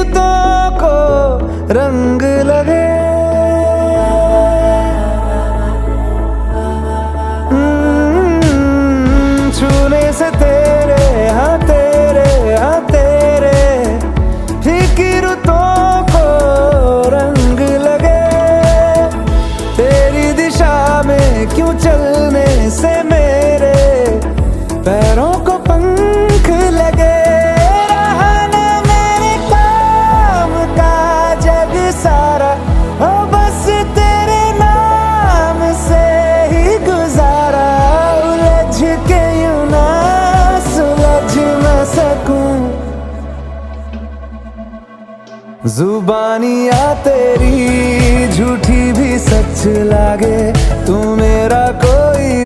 रुतों को रंग लगे। छूने से तेरे हाँ तेरे हाँ तेरे फीकी रुतों को रंग लगे। तेरी दिशा में क्यों चलने से मेरे पैरों को पंख लगे। रहा ना मेरे काम का जग सारा, हो बस तेरे नाम से ही गुजारा। उलझ के यूं ना सुलझ न सकूं, जुबानियाँ तेरी झूठी भी सच लागे। तू मेरा